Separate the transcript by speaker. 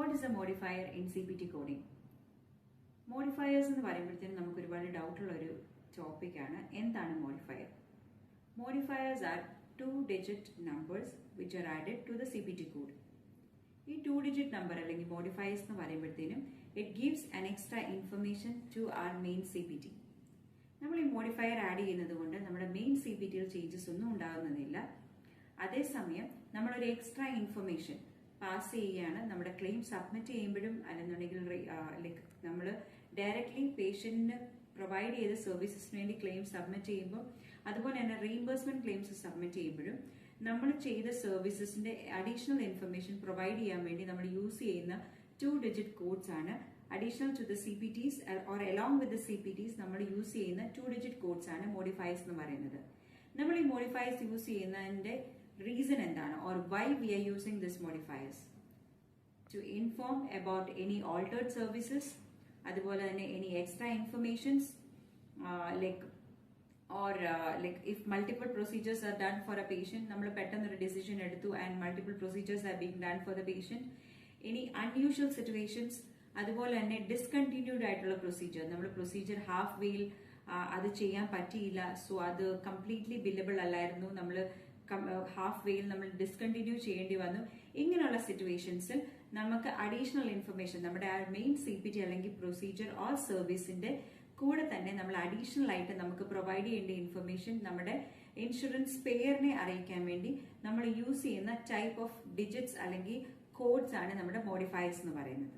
Speaker 1: What is a modifier in CPT coding? Modifiers എന്ന് പറയുമ്പോഴത്തേനും നമുക്ക് ഒരുപാട് ഡൗട്ടുള്ള ഒരു ടോപ്പിക്കാണ്. എന്താണ് modifier? Modifiers are two-digit numbers which are added to the CPT code. ഈ two-digit number അല്ലെങ്കിൽ modifiers എന്ന് പറയുമ്പോഴത്തേനും it gives an extra information to our main CPT. നമ്മൾ ഈ മോഡിഫയർ ആഡ് ചെയ്യുന്നത് കൊണ്ട് നമ്മുടെ മെയിൻ CPTയിൽ ചേഞ്ചസ് ഒന്നും ഉണ്ടാകുന്നതില്ല. അതേസമയം നമ്മളൊരു എക്സ്ട്രാ ഇൻഫർമേഷൻ പാസ് ചെയ്യുകയാണ് നമ്മുടെ ക്ലെയിം സബ്മിറ്റ് ചെയ്യുമ്പോഴും അല്ലെന്നുണ്ടെങ്കിൽ ലൈക്ക് നമ്മൾ ഡയറക്ട്ലി പേഷ്യന്റിന് പ്രൊവൈഡ് ചെയ്ത സർവീസസിന് വേണ്ടി ക്ലെയിം സബ്മിറ്റ് ചെയ്യുമ്പോൾ അതുപോലെ തന്നെ റീഇംബേഴ്സ്മെന്റ് ക്ലെയിംസ് സബ്മിറ്റ് ചെയ്യുമ്പോഴും നമ്മൾ ചെയ്ത സർവീസസിന്റെ അഡീഷണൽ ഇൻഫർമേഷൻ പ്രൊവൈഡ് ചെയ്യാൻ വേണ്ടി നമ്മൾ യൂസ് ചെയ്യുന്ന two-digit കോഡ്സ് ആണ്. Additional to the CPTs or along with the CPTs നമ്മൾ യൂസ് ചെയ്യുന്ന two-digit കോഡ്സ് ആണ് മോഡിഫയേഴ്സ് എന്ന് പറയുന്നത്. നമ്മൾ ഈ മോഡിഫയേഴ്സ് യൂസ് ചെയ്യുന്നതിന്റെ reason എന്താണ് or why we are using this modifiers? To inform about any altered services, അതുപോലെ തന്നെ any extra informations like or like if multiple procedures are done for a patient, നമ്മൾ പെട്ടെന്ന് ഒരു decision എടുത്തു and multiple procedures are being done for the patient, any unusual situations, അതുപോലെ തന്നെ discontinued ആയിട്ടുള്ള procedure, നമ്മൾ പ്രൊസീജിയർ ഹാഫ് വേയിൽ അത് ചെയ്യാൻ പറ്റിയില്ല, സോ അത് കംപ്ലീറ്റ്ലി ബില്ലബിൾ അല്ലായിരുന്നു, നമ്മൾ ഹാഫ് വേയിൽ നമ്മൾ ഡിസ്കണ്ടിന്യൂ ചെയ്യേണ്ടി വന്നു. ഇങ്ങനെയുള്ള സിറ്റുവേഷൻസിൽ നമുക്ക് അഡീഷണൽ ഇൻഫർമേഷൻ നമ്മുടെ മെയിൻ CPT അല്ലെങ്കിൽ പ്രൊസീജിയർ ഓർ സർവീസിന്റെ കൂടെ തന്നെ നമ്മൾ അഡീഷണൽ ആയിട്ട് നമുക്ക് പ്രൊവൈഡ് ചെയ്യേണ്ട ഇൻഫർമേഷൻ നമ്മുടെ ഇൻഷുറൻസ് പേയറിനെ അറിയിക്കാൻ വേണ്ടി നമ്മൾ യൂസ് ചെയ്യുന്ന ടൈപ്പ് ഓഫ് ഡിജിറ്റ്സ് അല്ലെങ്കിൽ കോഡ്സ് ആണ് നമ്മുടെ മോഡിഫയേഴ്സ് എന്ന് പറയുന്നത്.